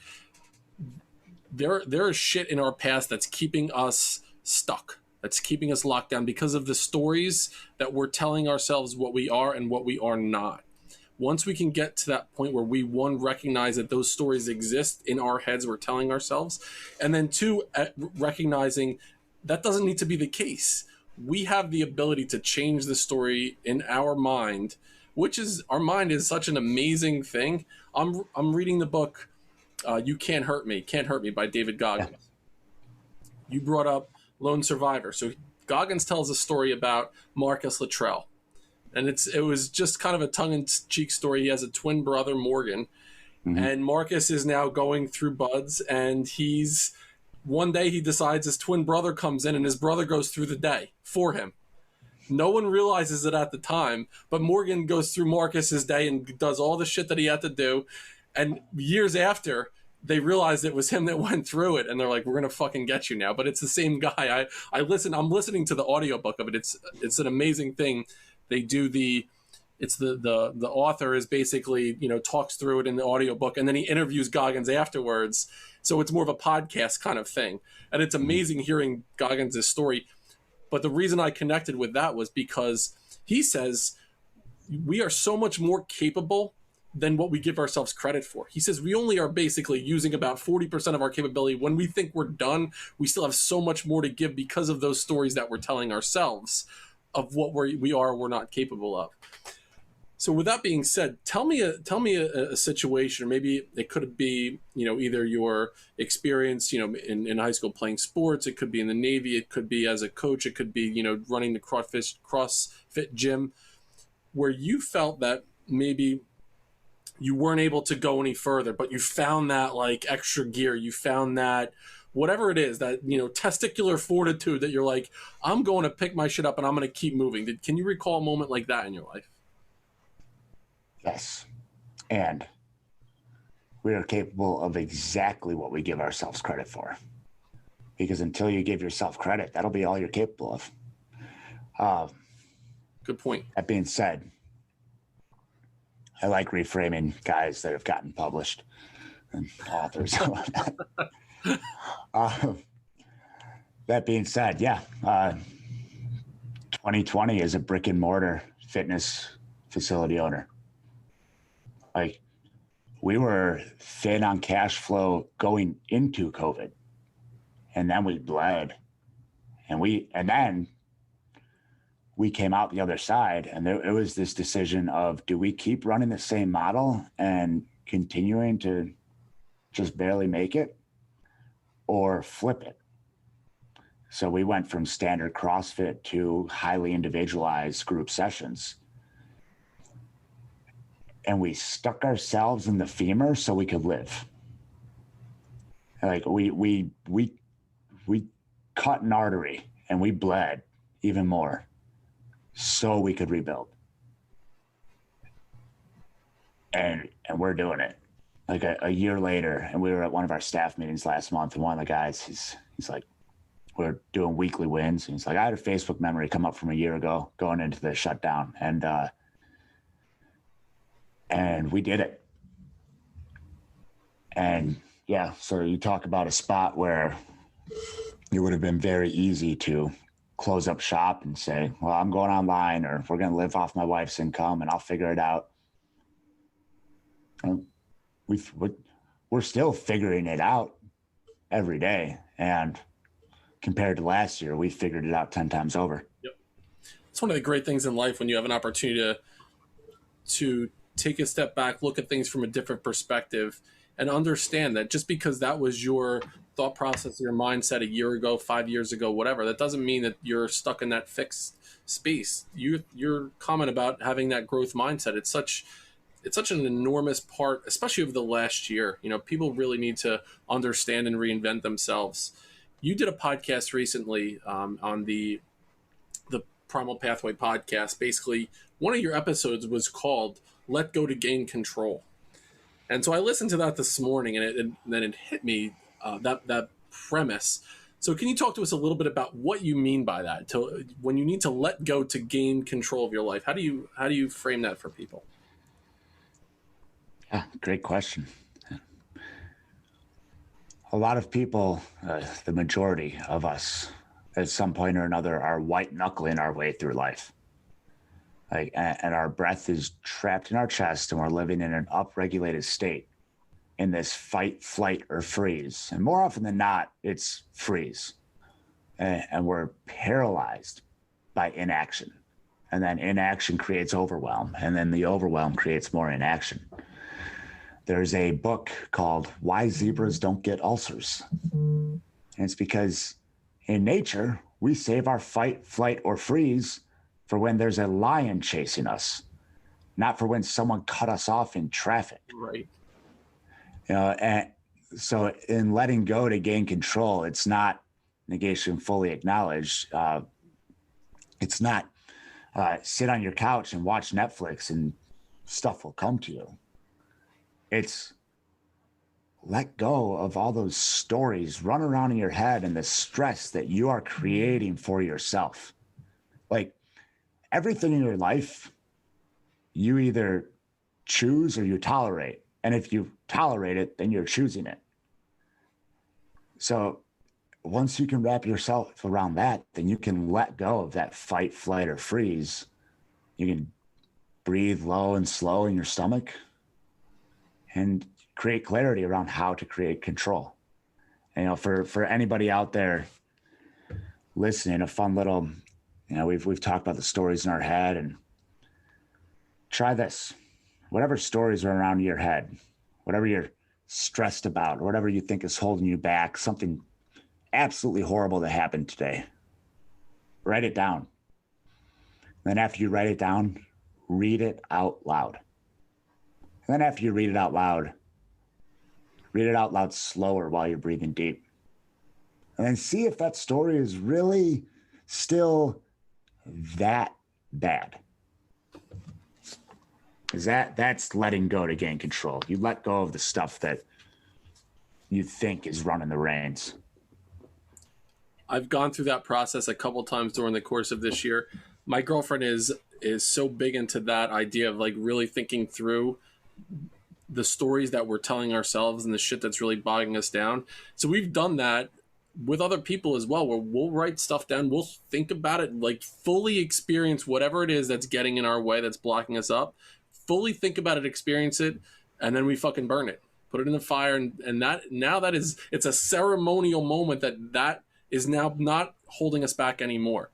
there is shit in our past that's keeping us stuck, that's keeping us locked down because of the stories that we're telling ourselves what we are and what we are not. Once we can get to that point where we, one, recognize that those stories exist in our heads we're telling ourselves, and then two, recognizing that doesn't need to be the case. We have the ability to change the story in our mind, which is, our mind is such an amazing thing. I'm reading the book You Can't Hurt Me by David Goggins. Yeah. You brought up Lone Survivor. So Goggins tells a story about Marcus Luttrell. And it was just kind of a tongue-in-cheek story. He has a twin brother, Morgan. Mm-hmm. And Marcus is now going through buds. And one day he decides his twin brother comes in and his brother goes through the day for him. No one realizes it at the time. But Morgan goes through Marcus's day and does all the shit that he had to do. And years after, they realized it was him that went through it, and they're like, "We're gonna fucking get you now." But it's the same guy. I'm listening to the audiobook of it. It's an amazing thing. They do the author is basically, talks through it in the audiobook, and then he interviews Goggins afterwards. So it's more of a podcast kind of thing, and it's amazing hearing Goggins' story. But the reason I connected with that was because he says we are so much more capable than what we give ourselves credit for. He says we only are basically using about 40% of our capability. When we think we're done, we still have so much more to give because of those stories that we're telling ourselves of what we're not capable of. So with that being said, tell me a situation, or maybe it could be, either your experience, in high school playing sports, it could be in the Navy, it could be as a coach, it could be, running the CrossFit gym, where you felt that maybe you weren't able to go any further, but you found that like extra gear, you found that whatever it is, that, testicular fortitude that you're like, I'm going to pick my shit up and I'm going to keep moving. Can you recall a moment like that in your life? Yes. And we are capable of exactly what we give ourselves credit for. Because until you give yourself credit, that'll be all you're capable of. Good point. That being said, I like reframing guys that have gotten published. and authors. That being said, 2020 is a brick and mortar fitness facility owner. Like, we were thin on cash flow going into COVID, and then we bled, and then we came out the other side, and it was this decision of, do we keep running the same model and continuing to just barely make it, or flip it? So we went from standard CrossFit to highly individualized group sessions. And we stuck ourselves in the femur so we could live. Like, we cut an artery and we bled even more so we could rebuild. And we're doing it. Like a year later, and we were at one of our staff meetings last month, and one of the guys, he's like, we're doing weekly wins. And he's like, I had a Facebook memory come up from a year ago going into the shutdown. And we did it. And yeah, so you talk about a spot where it would have been very easy to close up shop and say, well, I'm going online, or we're going to live off my wife's income and I'll figure it out. And we're still figuring it out every day. And compared to last year, we figured it out 10 times over. Yep. It's one of the great things in life when you have an opportunity to take a step back, look at things from a different perspective, and understand that just because that was your thought process, your mindset a year ago, 5 years ago, whatever, that doesn't mean that you're stuck in that fixed space. Your comment about having that growth mindset, it's such an enormous part, especially over the last year. You know, people really need to understand and reinvent themselves. You did a podcast recently on the Primal Pathway Podcast. Basically, one of your episodes was called "Let Go to Gain Control," and so I listened to that this morning, and then it hit me that premise. So, can you talk to us a little bit about what you mean by that? When you need to let go to gain control of your life, how do you frame that for people? Yeah, great question. A lot of people, the majority of us, at some point or another, are white knuckling our way through life. Like, and our breath is trapped in our chest, and we're living in an upregulated state in this fight, flight, or freeze. And more often than not, it's freeze. And we're paralyzed by inaction. And then inaction creates overwhelm. And then the overwhelm creates more inaction. There's a book called Why Zebras Don't Get Ulcers. And it's because in nature, we save our fight, flight, or freeze for when there's a lion chasing us, not for when someone cut us off in traffic. Right. You know, and so in letting go to gain control, it's not negation fully acknowledged. It's not sit on your couch and watch Netflix and stuff will come to you. It's let go of all those stories run around in your head and the stress that you are creating for yourself. Like, everything in your life, you either choose or you tolerate. And if you tolerate it, then you're choosing it. So once you can wrap yourself around that, then you can let go of that fight, flight, or freeze. You can breathe low and slow in your stomach and create clarity around how to create control. And, you know, for anybody out there listening, a fun little, you know, we've talked about the stories in our head, and try this. Whatever stories are around your head, whatever you're stressed about, or whatever you think is holding you back, something absolutely horrible that happened today, write it down. Then after you write it down, read it out loud. And then after you read it out loud slower while you're breathing deep. And then see if that story is really still that bad. Because that's letting go to gain control. You let go of the stuff that you think is running the reins. I've gone through that process a couple times during the course of this year. My girlfriend is so big into that idea of like really thinking through the stories that we're telling ourselves and the shit that's really bogging us down. So we've done that with other people as well, where we'll write stuff down, we'll think about it, like fully experience whatever it is that's getting in our way, that's blocking us up, fully think about it, experience it, and then we fucking burn it, put it in the fire. And that, now that is, it's a ceremonial moment that is now not holding us back anymore.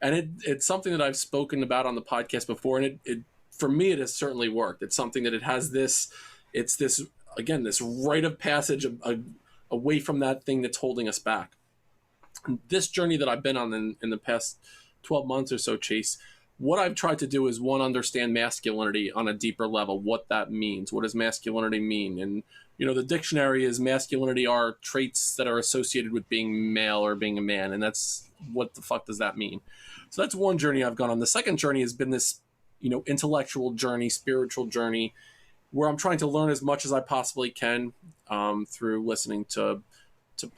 And it's something that I've spoken about on the podcast before. And it for me, it has certainly worked. It's something that it has this, it's this, again, this rite of passage away from that thing that's holding us back. And this journey that I've been on in the past 12 months or so, Chase, what I've tried to do is, one, understand masculinity on a deeper level, what that means. What does masculinity mean? And, you know, the dictionary is masculinity are traits that are associated with being male or being a man. And that's, what the fuck does that mean? So that's one journey I've gone on. The second journey has been this, you know, intellectual journey, spiritual journey, where I'm trying to learn as much as I possibly can through listening to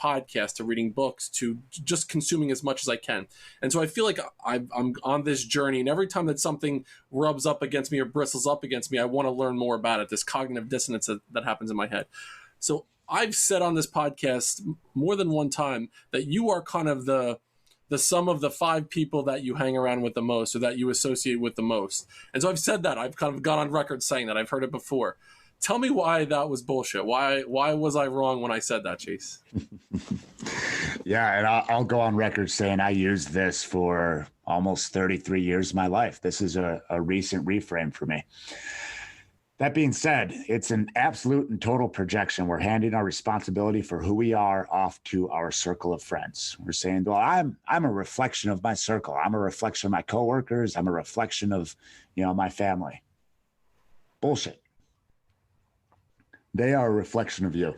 podcasts, to reading books, to just consuming as much as I can. And so I feel like I'm on this journey, and every time that something rubs up against me or bristles up against me, I want to learn more about it, this cognitive dissonance that happens in my head. So I've said on this podcast more than one time that you are kind of the sum of the 5 people that you hang around with the most, or that you associate with the most. And so I've said that. I've kind of gone on record saying that. I've heard it before. Tell me why that was bullshit. Why was I wrong when I said that, Chase? Yeah, and I'll go on record saying I used this for almost 33 years of my life. This is a recent reframe for me. That being said, it's an absolute and total projection. We're handing our responsibility for who we are off to our circle of friends. We're saying, well, I'm a reflection of my circle. I'm a reflection of my coworkers. I'm a reflection of, you know, my family. Bullshit. They are a reflection of you.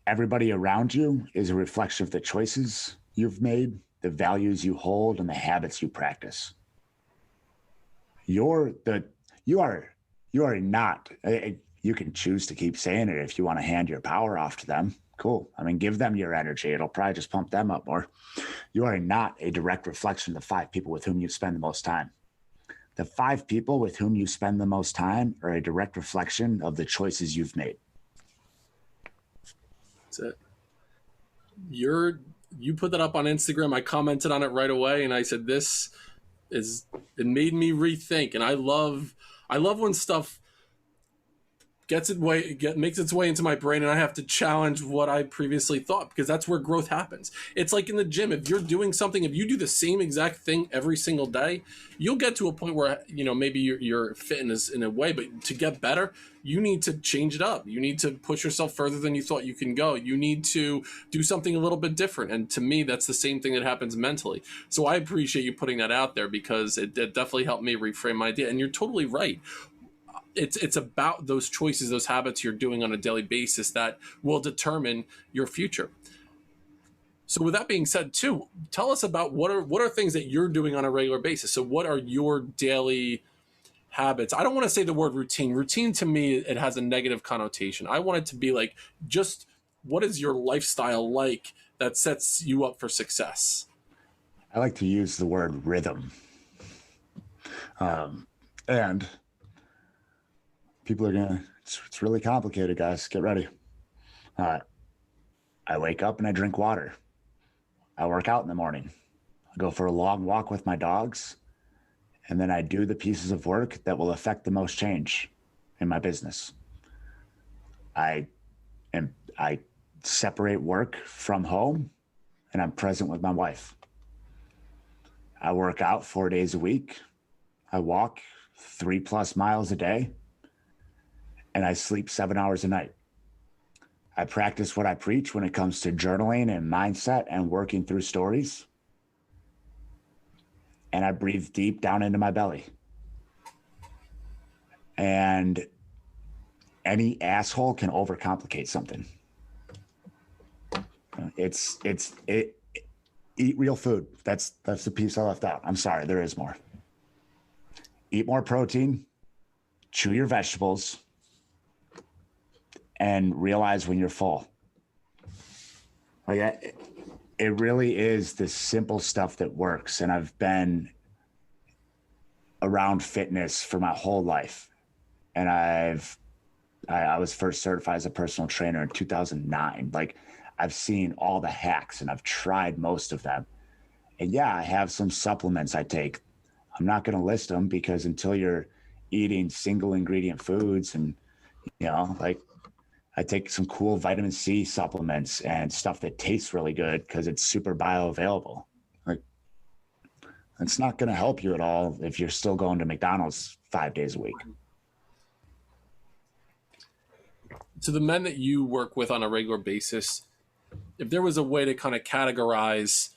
Everybody around you is a reflection of the choices you've made, the values you hold, and the habits you practice. You are not, you can choose to keep saying it if you want to hand your power off to them. Cool. I mean, give them your energy. It'll probably just pump them up more. You are not a direct reflection of the 5 people with whom you spend the most time. The 5 people with whom you spend the most time are a direct reflection of the choices you've made. That's it. You put that up on Instagram. I commented on it right away, and I said, it made me rethink. And I love when stuff makes its way into my brain, and I have to challenge what I previously thought, because that's where growth happens. It's like in the gym. If you're doing something, if you do the same exact thing every single day, you'll get to a point where, you know, maybe you're fitness in a way, but to get better, you need to change it up. You need to push yourself further than you thought you can go. You need to do something a little bit different. And to me, that's the same thing that happens mentally. So I appreciate you putting that out there, because it definitely helped me reframe my idea. And you're totally right. It's about those choices, those habits you're doing on a daily basis that will determine your future. So with that being said, too, tell us about what are things that you're doing on a regular basis. So what are your daily habits? I don't want to say the word routine. Routine, to me, it has a negative connotation. I want it to be like, just what is your lifestyle like that sets you up for success? I like to use the word rhythm. And people are it's really complicated, guys. Get ready. I wake up and I drink water. I work out in the morning. I go for a long walk with my dogs. And then I do the pieces of work that will affect the most change in my business. I separate work from home, and I'm present with my wife. I work out 4 days a week. I walk 3+ miles a day, and I sleep 7 hours a night. I practice what I preach when it comes to journaling and mindset and working through stories. And I breathe deep down into my belly. And any asshole can overcomplicate something. Eat real food. That's the piece I left out. I'm sorry, there is more. Eat more protein, chew your vegetables, and realize when you're full. Like, it really is the simple stuff that works. And I've been around fitness for my whole life. And I've I was first certified as a personal trainer in 2009. Like, I've seen all the hacks and I've tried most of them. And yeah, I have some supplements I take. I'm not going to list them because until you're eating single ingredient foods and, like, I take some cool vitamin C supplements and stuff that tastes really good because it's super bioavailable. Like, it's not going to help you at all if you're still going to McDonald's 5 days a week. To the men that you work with on a regular basis, if there was a way to kind of categorize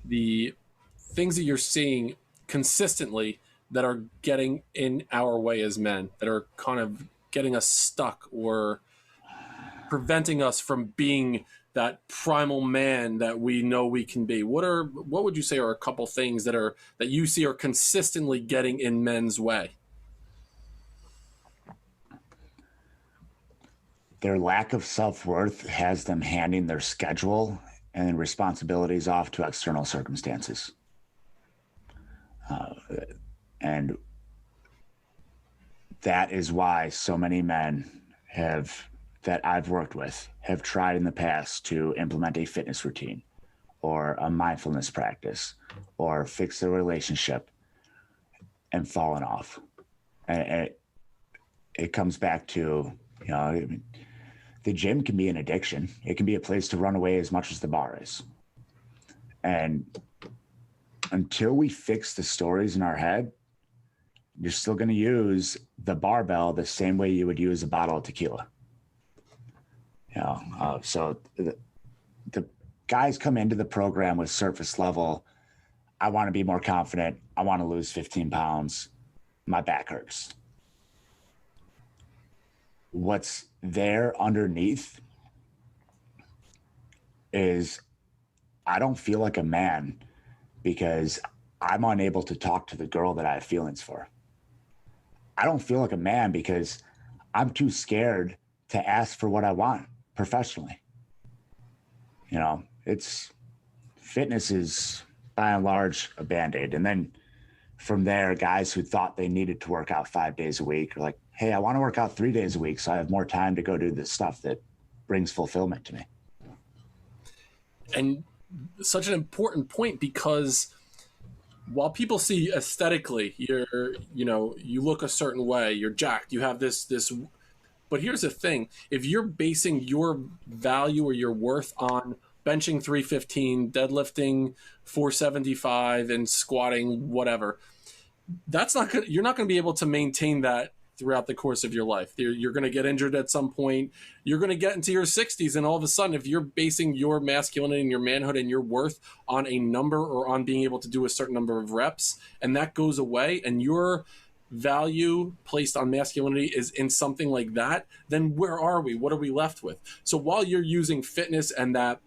the things that you're seeing consistently that are getting in our way as men, that are kind of getting us stuck or preventing us from being that primal man that we know we can be, what would you say are a couple things that you see are consistently getting in men's way? Their lack of self-worth has them handing their schedule and responsibilities off to external circumstances. And that is why so many men that I've worked with have tried in the past to implement a fitness routine or a mindfulness practice or fix their relationship and fallen off. And it comes back to, the gym can be an addiction. It can be a place to run away as much as the bar is. And until we fix the stories in our head, you're still going to use the barbell the same way you would use a bottle of tequila. So the guys come into the program with surface level. I want to be more confident. I want to lose 15 pounds. My back hurts. What's there underneath is I don't feel like a man because I'm unable to talk to the girl that I have feelings for. I don't feel like a man because I'm too scared to ask for what I want professionally. Fitness is by and large a Band-Aid. And then from there, guys who thought they needed to work out 5 days a week are like, hey, I want to work out 3 days a week so I have more time to go do the stuff that brings fulfillment to me. And such an important point, because while people see aesthetically, you look a certain way, you're jacked, you have this, but here's the thing. If you're basing your value or your worth on benching 315, deadlifting 475 and squatting whatever, you're not going to be able to maintain that throughout the course of your life. You're going to get injured at some point. You're going to get into your 60s, and all of a sudden, if you're basing your masculinity and your manhood and your worth on a number or on being able to do a certain number of reps, and that goes away, and your value placed on masculinity is in something like that, then where are we? What are we left with? So while you're using fitness and that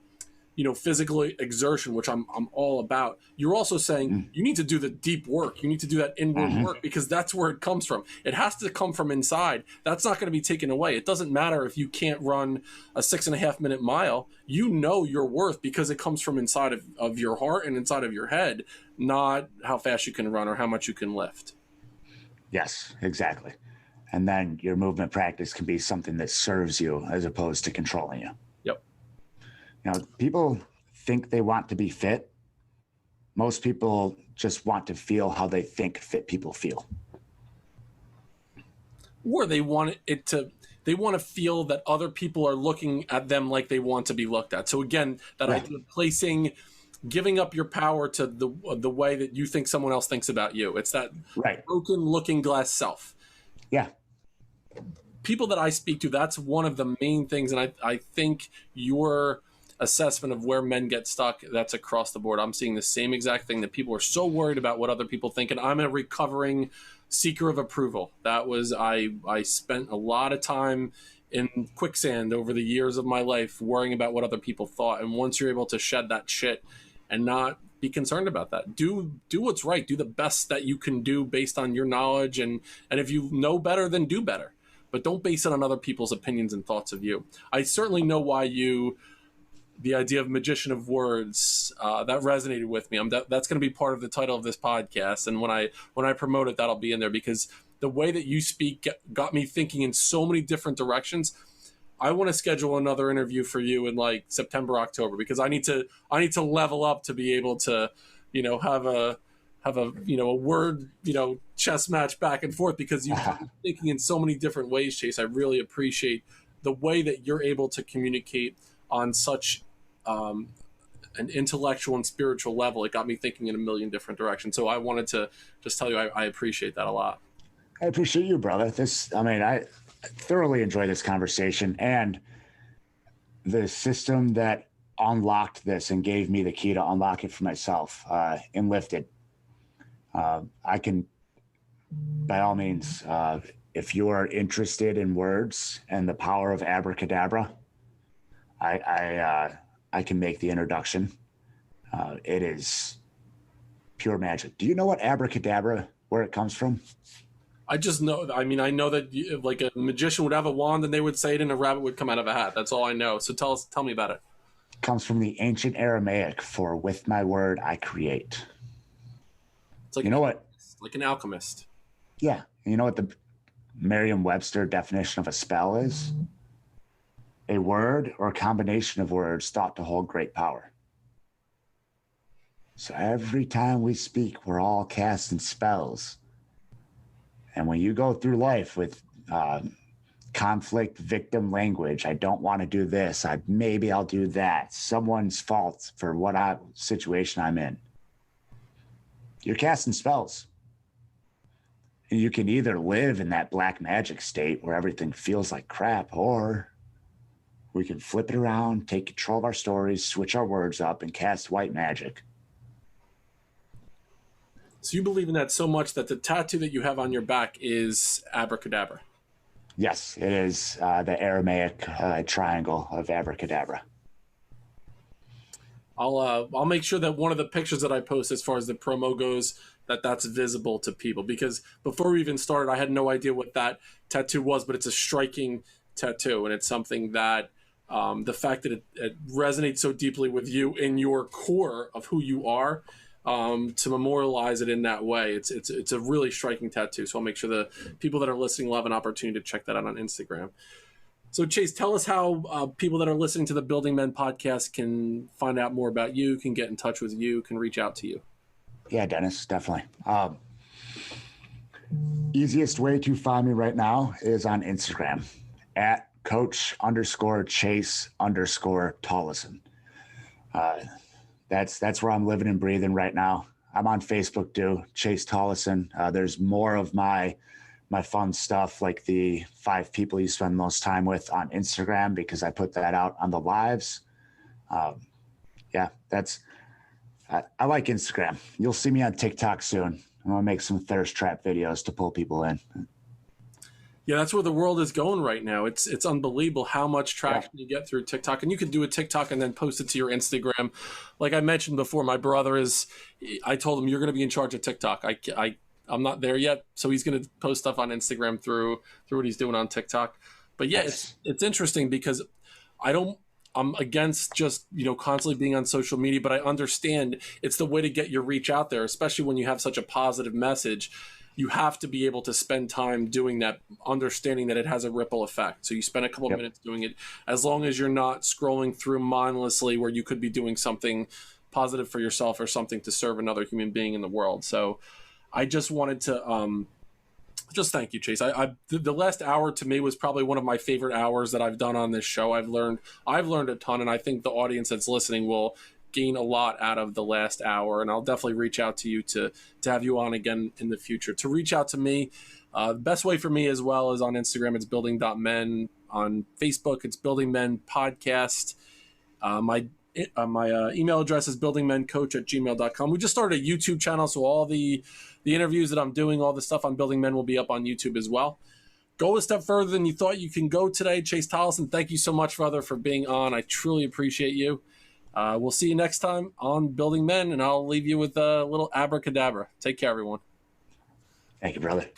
physical exertion, which I'm all about, you're also saying you need to do the deep work. You need to do that inward work, because that's where it comes from. It has to come from inside. That's not going to be taken away. It doesn't matter if you can't run a 6.5 minute mile. You know your worth because it comes from inside of your heart and inside of your head, not how fast you can run or how much you can lift. Yes, exactly. And then your movement practice can be something that serves you as opposed to controlling you. People think they want to be fit. Most people just want to feel how they think fit people feel. Or they want to feel that other people are looking at them like they want to be looked at. So again, that idea of giving up your power to the way that you think someone else thinks about you. It's that broken looking glass self. Yeah. People that I speak to, that's one of the main things. And I think your assessment of where men get stuck, that's across the board. I'm seeing the same exact thing, that people are so worried about what other people think. And I'm a recovering seeker of approval. That was, I spent a lot of time in quicksand over the years of my life worrying about what other people thought. And once you're able to shed that shit and not be concerned about that, do what's right, do the best that you can do based on your knowledge. And if you know better, then do better, but don't base it on other people's opinions and thoughts of you. I certainly know why the idea of magician of words, that resonated with me. That's going to be part of the title of this podcast. And when I promote it, that'll be in there, because the way that you speak got me thinking in so many different directions. I want to schedule another interview for you in like September, October, because I need to level up to be able to, have a word, chess match back and forth, because you're thinking in so many different ways, Chase. I really appreciate the way that you're able to communicate on such an intellectual and spiritual level. It got me thinking in a million different directions. So I wanted to just tell you, I appreciate that a lot. I appreciate you, brother. I thoroughly enjoy this conversation, and the system that unlocked this and gave me the key to unlock it for myself, in Lifted. I can, by all means, if you are interested in words and the power of abracadabra, I can make the introduction. It is pure magic. Do you know what abracadabra, where it comes from? I just know. I know that like a magician would have a wand and they would say it, and a rabbit would come out of a hat. That's all I know. So tell me about it. It comes from the ancient Aramaic for "with my word I create." It's like, like an alchemist. Yeah. You know what the Merriam-Webster definition of a spell is? A word or a combination of words thought to hold great power. So every time we speak, we're all casting spells. And when you go through life with conflict victim language, I don't want to do this, maybe I'll do that, someone's fault for what situation I'm in, you're casting spells. And you can either live in that black magic state where everything feels like crap, or we can flip it around, take control of our stories, switch our words up, and cast white magic. So you believe in that so much that the tattoo that you have on your back is abracadabra? Yes, it is the Aramaic triangle of abracadabra. I'll make sure that one of the pictures that I post as far as the promo goes, that's visible to people, because before we even started, I had no idea what that tattoo was, but it's a striking tattoo, and it's something that the fact that it resonates so deeply with you in your core of who you are, to memorialize it in that way, it's a really striking tattoo. So I'll make sure the people that are listening will have an opportunity to check that out on Instagram. So Chase, tell us how people that are listening to the Building Men podcast can find out more about you, can get in touch with you, can reach out to you. Yeah, Dennis, definitely. Easiest way to find me right now is on Instagram at Coach_Chase_Tolleson. That's where I'm living and breathing right now. I'm on Facebook too, Chase Tolleson. There's more of my fun stuff, like the 5 people you spend most time with, on Instagram, because I put that out on the lives. I like Instagram. You'll see me on TikTok soon. I'm gonna make some thirst trap videos to pull people in. Yeah, that's where the world is going right now. It's unbelievable how much traction you get through TikTok. And you can do a TikTok and then post it to your Instagram. Like I mentioned before, my brother I told him, you're going to be in charge of TikTok. I'm not there yet, so he's going to post stuff on Instagram through what he's doing on TikTok. But yeah, it's interesting, because I'm against just, constantly being on social media, but I understand it's the way to get your reach out there, especially when you have such a positive message. You have to be able to spend time doing that, understanding that it has a ripple effect. So you spend a couple of minutes doing it, as long as you're not scrolling through mindlessly, where you could be doing something positive for yourself or something to serve another human being in the world. So I just wanted to just thank you, Chase. The last hour to me was probably one of my favorite hours that I've done on this show. I've learned a ton, and I think the audience that's listening will gain a lot out of the last hour, and I'll definitely reach out to you to have you on again in the future. To reach out to me, the best way for me as well is on Instagram. It's building.men. On Facebook, it's Building Men Podcast. My email address is buildingmencoach@gmail.com. We just started a YouTube channel, so all the interviews that I'm doing, all the stuff on Building Men, will be up on YouTube as well. Go a step further than you thought you can go today. Chase Tolleson, thank you so much, brother, for being on. I truly appreciate you. We'll see you next time on Building Men, and I'll leave you with a little abracadabra. Take care, everyone. Thank you, brother.